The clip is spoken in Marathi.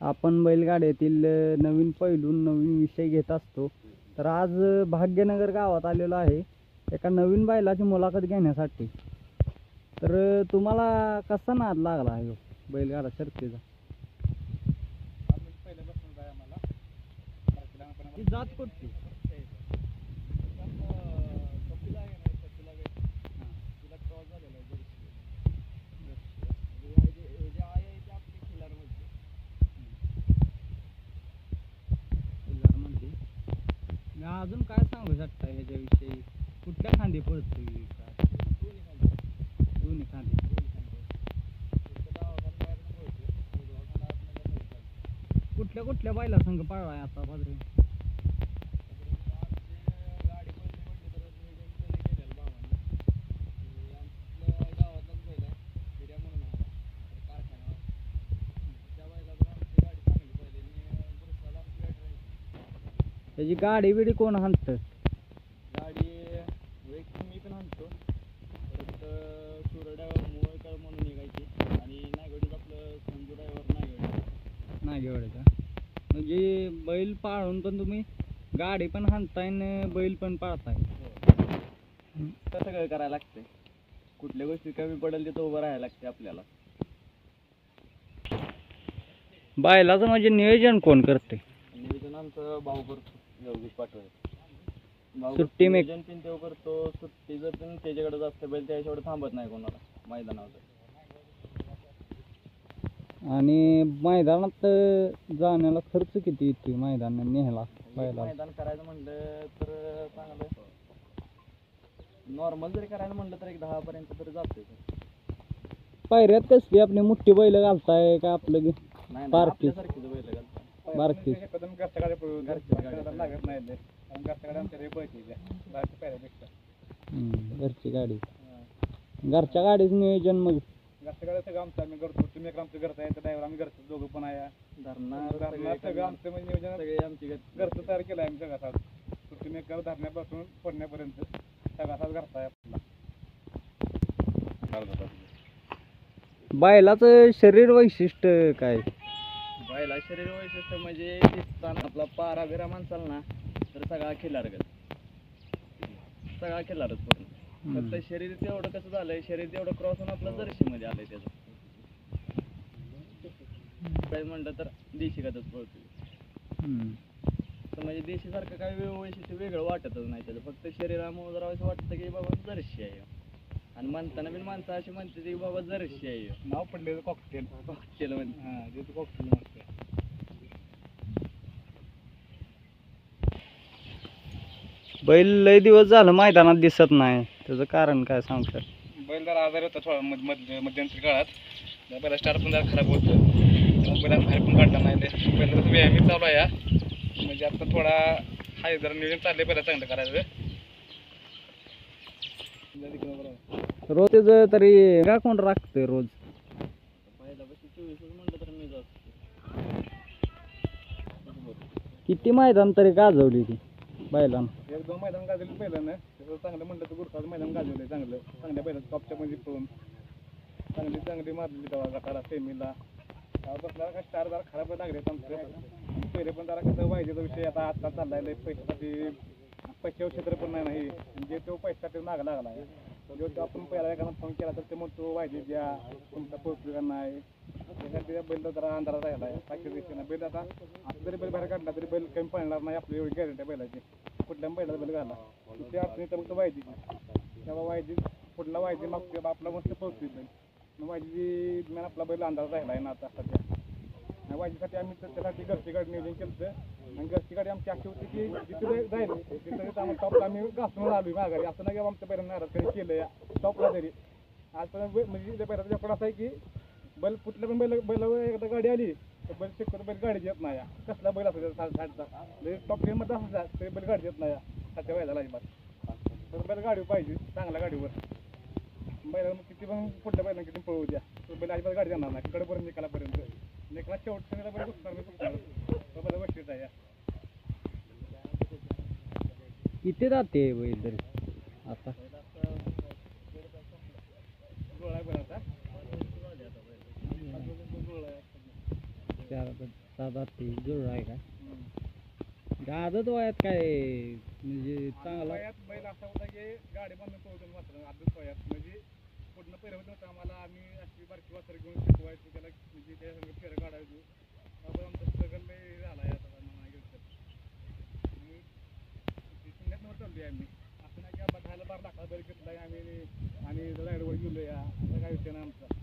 आपण बैलगाड्यातील नवीन पैलू नवीन विषय घेत असतो. तर आज भाग्यनगर गावात आलेलो आहे एका नवीन बैलाची मुलाखत घेण्यासाठी. तर तुम्हाला कसा नाद लागला आहे बैलगाडा शर्यतीचा? जात कुठली? अजून काय सांगू शकता ह्याच्याविषयी? कुठल्या खांदी पळतोय? दोन्ही खांदी. कुठल्या कुठल्या बैला संघ पळवाय आता बाजरी? त्याची गाडी बिडी कोण हाणत? गाडी मी पण हाणतो. परत सुरड्यावर मुळकर म्हणून निघायची आणि नागवडीत आपलं संजू ड्रायव्हर नागेवाडीचा. म्हणजे बैल पाळून पण तुम्ही गाडी पण हाणताय आणि बैल पण पाळताय. तसं सगळं करायला लागतंय. कुठल्या गोष्टी कमी पडेल तिथं उभं राहायला लागते आपल्याला. बैलाचं म्हणजे नियोजन कोण करते? नियोजन आमचं भाऊ करतो, योगेश पाटोळे. सुट्टी नियोजन पण तेव्हा करतो. सुट्टी जर पण त्याच्याकडेच असते बैल त्याच्याकडे थांबत नाही कोणाला मैदानावर. आणि मैदानात जाण्याला खर्च किती येतो मैदानात न्यायला बैला? मैदान करायचं म्हणलं तर चांगलं नॉर्मल जरी करायला म्हणलं तर एक 10 पर्यंत तरी जातोय. पायऱ्यात कसली आपली मोठी बैल घालताय का आपलं नाही बारकी? सारखीच बैल घालतो. बारकी घरची गाडी. घरच्या गाडीचं नियोजन मग घरच्या गाडी सगळं आमचं आम्ही करतो. तुम्ही एक आमचं घरचं आहे तर ड्रायव्हर आम्ही घरचं दोघं पण आहे. धरणार सगळं आमचं म्हणजे नियोजन सगळे आमची घरचं तयार केलं आहे आम्ही सगळा साथ. तुम्ही एक धरण्यापासून पडण्यापर्यंत सगळा साथ घरचा आहे आपला. बैलाचं शरीर वैशिष्ट्य काय? बैला शरीर वैशिष्ट्य म्हणजे दिसताना आपला पारा बिरा माणसाला ना तर सगळा खिल्लार सगळा खिल्लारच पूर्ण. फक्त शरीर तेवढं कसं झालंय, शरीर तेवढं क्रॉस होऊन आपलं जर्सी मध्ये आलंय त्याचं. काय म्हणलं तर देशी गतच पळतोय. म्हणजे देशी सारखं काही वैशिष्ट्य वेगळं वाटतच नाही त्याचं. फक्त शरीरामुळे जरा असं वाटतं की बाबा जर्सी आहे. आणि म्हणताना बिन माणसं अशी म्हणते की बाबा जर्सी आहे. नाव पडलेलं कॉकटेल म्हणजे कॉकटेल नसते. बैल लय दिवस झालं मैदानात दिसत नाही, त्याचं कारण काय सांगतात? बैल जरा आजार होता थोडा मध्यंतरी काळात. पहिला स्टार्ट पण जरा खराब होतं. बैलांना बाहेर पण काढला नाही. पहिलं तसं व्यायामी चालू आहे. म्हणजे आता थोडा हाय जरा नियोजन चाललंय पहिला चांगलं करायचं. रोज त्याचं तरी का कोण राखतंय रोज? पहिल्यापासून 24 म्हणलं तर मी जातो. किती मैदान तरी गाजवली ती बैलांना? 1-2 मैदान गाजवले पहिलं ना. त्याचं चांगलं म्हणलं तर गुरसाचं मैदान गाजवलंय चांगलं. चांगल्या बैलाचं टॉपच्या मध्ये पळून चांगली मारलेली तेव्हा गटाला सेमीला. बसला का स्टार जरा खराब लागले आमचं. पहिले पण जरा कसं व्हायचा विषय आता चाललाय. पैशासाठी पैशावर क्षेत्र पण नाही. म्हणजे तो पैशासाठी मागा लागला आहे. जेव्हा आपण पहिला एखादा फोन केला तर ते म्हणतो व्हायचे द्या तुमचा पोहोचला नाही. त्यासाठी बैल जरा अंधारात राहिला आहे. बाकी दिवशी बैल आता जरी बैल बाहेर काढला तरी बैल कमी पडणार नाही. आपली एवढी गॅरंटी आहे बैलाची. कुठल्या बैलाचा बैल घाला त्या अडचणी तर मग व्हायची तेव्हा व्हायची कुठला व्हायची मागते आपला मस्त पोहोचतोय बैल. मग व्हायची ज्ञान आपला बैल अंधारात राहिला आहे ना आता सध्या. व्हायचीसाठी आम्ही त्याच्यासाठी घरची गाडी नियोजन केलं. आणि घरची गाडी आमची अशी होती की जिथे जाईल तिथं आम्ही टॉपला आम्ही घासून आलो माघारी. असं नाही की आमच्या पहिल्यांदा नाराज कधी केलं या टॉपला तरी. आजपर्यंत म्हणजे पहिला रेकॉर्ड असा आहे की बैल कुठल्या पण बैलावर एकदा गाडी आली तर बैल शक्यतो बैल गाडी येत नाही. कसला बैल असतो साठचा टॉप गेममध्ये असला तरी बैल गाडी येत नाही. साठच्या बैलाला अजिबात तर बैल गाडी पाहिजे चांगल्या गाडीवर. बैला किती पण कुठल्या बैलांना किती पळवू द्या तर बैल अजिबात गाडी जाणार नाही. कडेपर्यंत निकालापर्यंत निकाला शेवटच्या बैल बसणार मी बैला गोष्टीच आहे. किती जाते बैल तरी आता? गोळा बैल आता सात आठी जुळला आहे का हम्म. आदत वयात काय म्हणजे चांगला वयात बैल असा होता की गाडी बांधून पळतो वासर आधीच वयात म्हणजे पूर्ण पहिलं होतं आम्हाला आम्ही अशी बारकी वासर घेऊन शिकवायचो त्याला म्हणजे त्या संग फेरं काढायचो त्यामुळे आमचा स्ट्रगल लय झाला आहे आता नाही गेलं तर आणि शून्यातवर चाललो आहे आम्ही असं नाही की बाबा 10-12 लाखाचा बैल घेतला आहे आम्ही आणि रायडवर गेलो या असा काय विषय नाही आमचा